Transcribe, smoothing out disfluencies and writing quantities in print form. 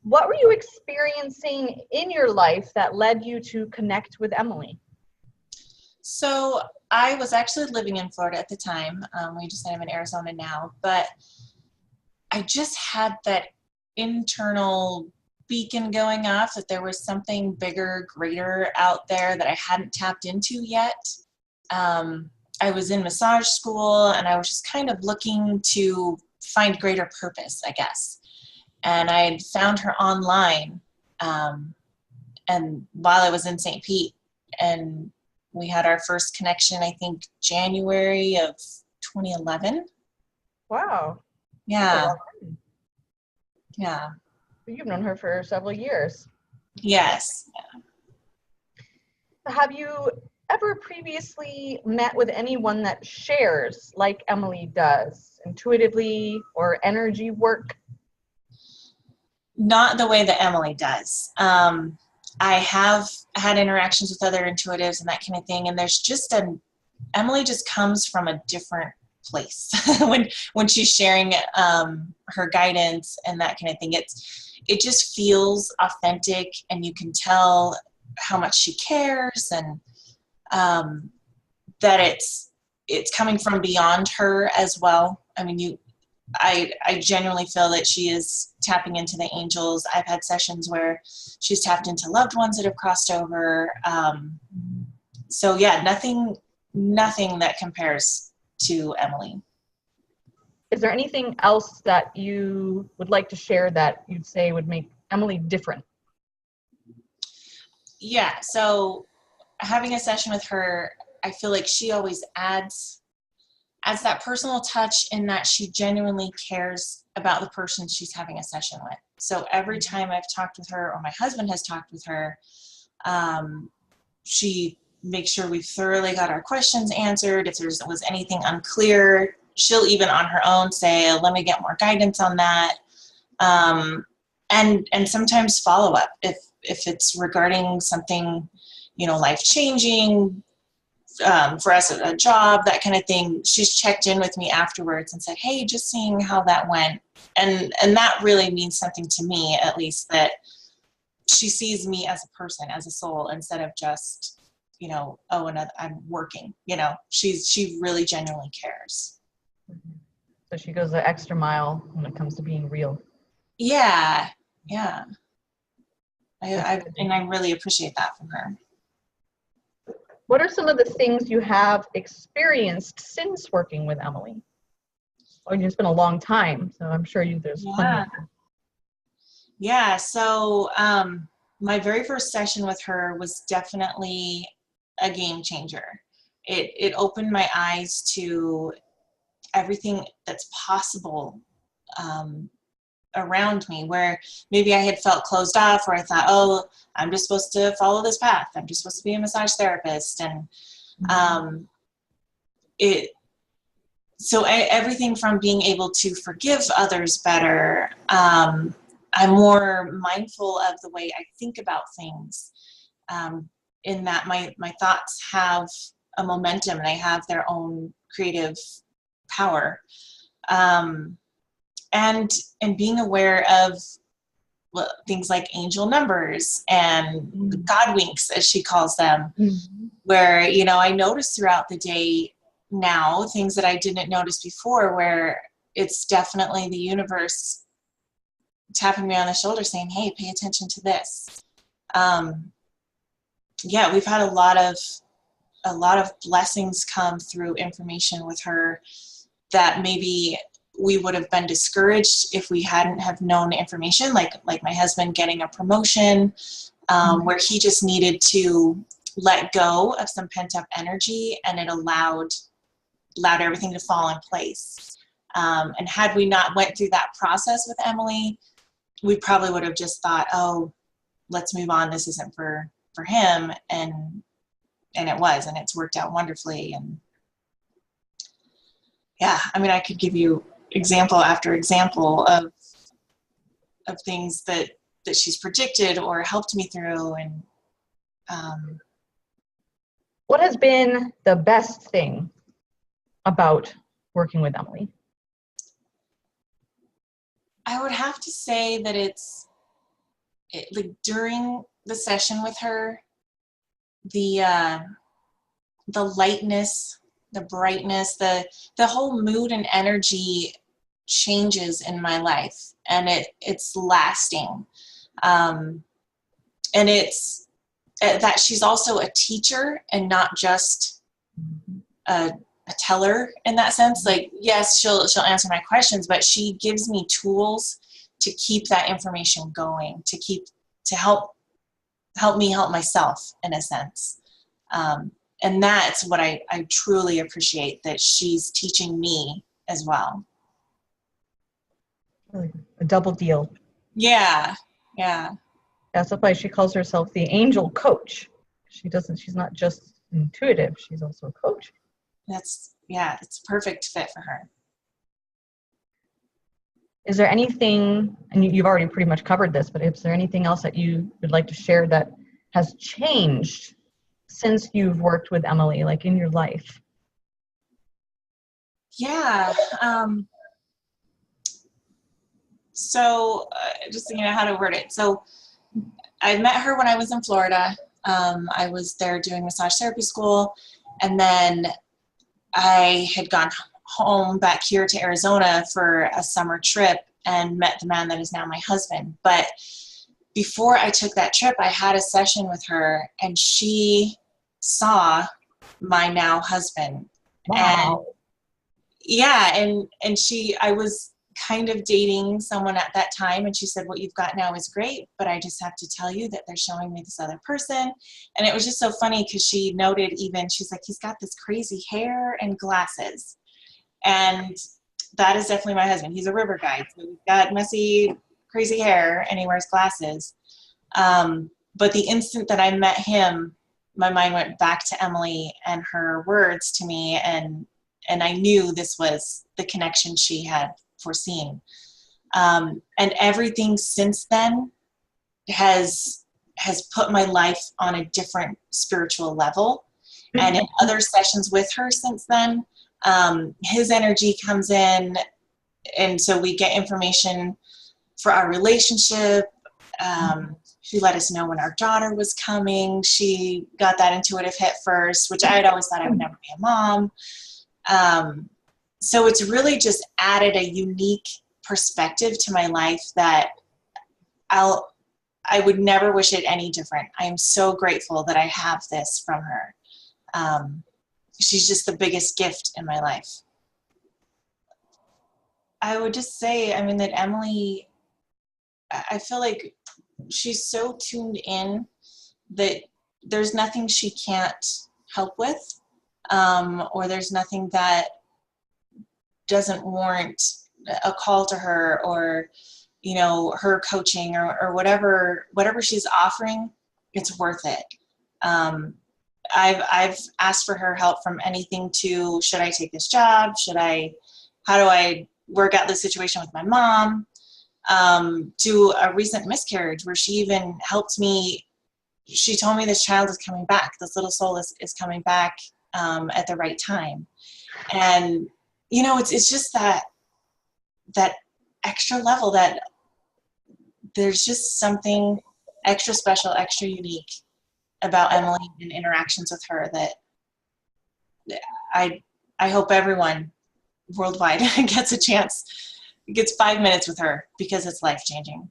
What were you experiencing in your life that led you to connect with Emily? So I was actually living in Florida at the time. We just live in Arizona now, but I just had that internal beacon going off that there was something bigger, greater out there that I hadn't tapped into yet. I was in massage school and I was just kind of looking to find greater purpose, I guess. And I had found her online, and while I was in St. Pete, and we had our first connection, I think January of 2011. Wow. Yeah. Yeah. You've known her for several years. Yes. Have you ever previously met with anyone that shares like Emily does, intuitively or energy work? Not the way that Emily does. I have had interactions with other intuitives and that kind of thing, and there's just Emily just comes from a different place when she's sharing her guidance and that kind of thing. It just feels authentic, and you can tell how much she cares, and that it's coming from beyond her as well. I mean, I genuinely feel that she is tapping into the angels. I've had sessions where she's tapped into loved ones that have crossed over. So yeah, nothing that compares to Emily. Is there anything else that you would like to share that you'd say would make Emily different? Yeah, so having a session with her, I feel like she always adds that personal touch in that she genuinely cares about the person she's having a session with. So every time I've talked with her, or my husband has talked with her, she makes sure we've thoroughly got our questions answered. If there was anything unclear, she'll even on her own say, let me get more guidance on that. And sometimes follow up if it's regarding something, life-changing, for us at a job, that kind of thing. She's checked in with me afterwards and said, hey, just seeing how that went. And that really means something to me, at least, that she sees me as a person, as a soul, instead of just, I'm working, she really genuinely cares. So she goes the extra mile when it comes to being real. Yeah. I really appreciate that from her. What are some of the things you have experienced since working with Emily? Oh, it's been a long time, so I'm sure there's plenty of them. Yeah, so my very first session with her was definitely a game changer. It opened my eyes to everything that's possible around me, where maybe I had felt closed off, or I thought, oh, I'm just supposed to follow this path. I'm just supposed to be a massage therapist. And everything from being able to forgive others better. I'm more mindful of the way I think about things, in that my thoughts have a momentum and they have their own creative power. And being aware of things like angel numbers and God winks, as she calls them, where, I notice throughout the day now things that I didn't notice before, where it's definitely the universe tapping me on the shoulder saying, hey, pay attention to this. We've had a lot of blessings come through information with her that maybe we would have been discouraged if we hadn't have known information, like my husband getting a promotion, where he just needed to let go of some pent-up energy, and it allowed everything to fall in place. And had we not went through that process with Emily, we probably would have just thought, oh, let's move on. This isn't for him. And it was, and it's worked out wonderfully. And yeah, I mean, I could give you example after example of things that she's predicted or helped me through. And what has been the best thing about working with Emily? I would have to say that it's like during the session with her, the lightness, the brightness, the whole mood and energy changes in my life, and it's lasting. And it's that she's also a teacher and not just a teller in that sense. Like, yes, she'll answer my questions, but she gives me tools to keep that information going, to help me help myself in a sense. And that's what I truly appreciate, that she's teaching me as well. Really a double deal. Yeah. That's why she calls herself the angel coach. She's not just intuitive, she's also a coach. It's a perfect fit for her. Is there anything, and you've already pretty much covered this, but is there anything else that you would like to share that has changed since you've worked with Emily, like in your life? Yeah. So just thinking of how to word it. So I met her when I was in Florida. I was there doing massage therapy school, and then I had gone home back here to Arizona for a summer trip and met the man that is now my husband. But before I took that trip, I had a session with her, and she saw my now husband. Wow. And yeah, and I was kind of dating someone at that time, and she said, what you've got now is great, but I just have to tell you that they're showing me this other person. And it was just so funny because she noted, even she's like, he's got this crazy hair and glasses. And that is definitely my husband. He's a river guide, so he's got messy, crazy hair, and he wears glasses. But the instant that I met him, my mind went back to Emily and her words to me, and I knew this was the connection she had foreseen. And everything since then has put my life on a different spiritual level. And in other sessions with her since then, his energy comes in, and so we get information for our relationship. She let us know when our daughter was coming. She got that intuitive hit first, which I had always thought I would never be a mom. So it's really just added a unique perspective to my life that I would never wish it any different. I am so grateful that I have this from her. She's just the biggest gift in my life. I would just say, I mean, that Emily, I feel like she's so tuned in that there's nothing she can't help with, or there's nothing that doesn't warrant a call to her, or, you know, her coaching, or whatever she's offering, it's worth it. I've asked for her help from anything to, should I take this job? How do I work out this situation with my mom? To a recent miscarriage where she even helped me. She told me this child is coming back. This little soul is coming back at the right time. And, you know, it's just that extra level, that there's just something extra special, extra unique about Emily and interactions with her that I hope everyone worldwide gets 5 minutes with her, because it's life-changing.